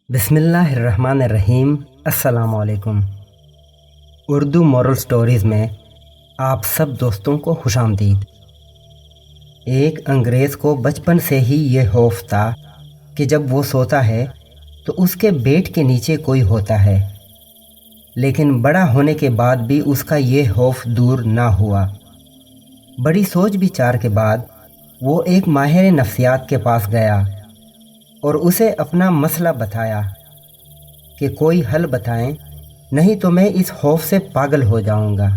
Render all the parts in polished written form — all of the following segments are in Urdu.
بسم اللہ الرحمن الرحیم۔ السلام علیکم۔ اردو مورل سٹوریز میں آپ سب دوستوں کو خوش آمدید۔ ایک انگریز کو بچپن سے ہی یہ خوف تھا کہ جب وہ سوتا ہے تو اس کے بیٹ کے نیچے کوئی ہوتا ہے، لیکن بڑا ہونے کے بعد بھی اس کا یہ خوف دور نہ ہوا۔ بڑی سوچ بچار کے بعد وہ ایک ماہر نفسیات کے پاس گیا اور اسے اپنا مسئلہ بتایا کہ کوئی حل بتائیں، نہیں تو میں اس خوف سے پاگل ہو جاؤں گا۔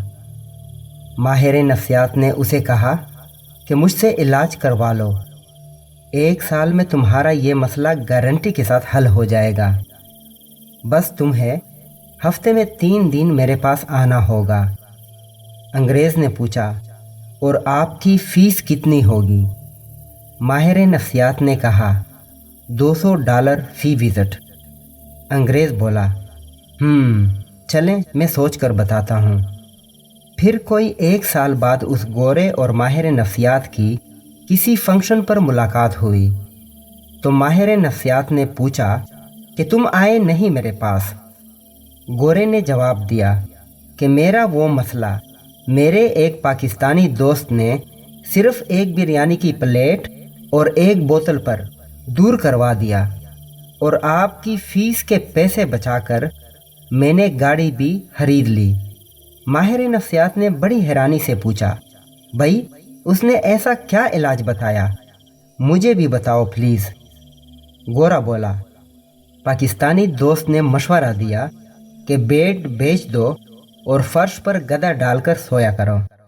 ماہر نفسیات نے اسے کہا کہ مجھ سے علاج کروا لو، 1 سال میں تمہارا یہ مسئلہ گارنٹی کے ساتھ حل ہو جائے گا، بس تمہیں ہفتے میں 3 دن میرے پاس آنا ہوگا۔ انگریز نے پوچھا، اور آپ کی فیس کتنی ہوگی؟ ماہر نفسیات نے کہا، $200 فی وزٹ۔ انگریز بولا، چلیں میں سوچ کر بتاتا ہوں۔ پھر کوئی 1 سال بعد اس گورے اور ماہر نفسیات کی کسی فنکشن پر ملاقات ہوئی تو ماہر نفسیات نے پوچھا کہ تم آئے نہیں میرے پاس؟ گورے نے جواب دیا کہ میرا وہ مسئلہ میرے ایک پاکستانی دوست نے صرف ایک بریانی کی پلیٹ اور ایک بوتل پر دور کروا دیا، اور آپ کی فیس کے پیسے بچا کر میں نے گاڑی بھی خرید لی۔ ماہر نفسیات نے بڑی حیرانی سے پوچھا، بھائی اس نے ایسا کیا علاج بتایا؟ مجھے بھی بتاؤ پلیز۔ گورا بولا، پاکستانی دوست نے مشورہ دیا کہ بیڈ بیچ دو اور فرش پر گدا ڈال کر سویا کرو۔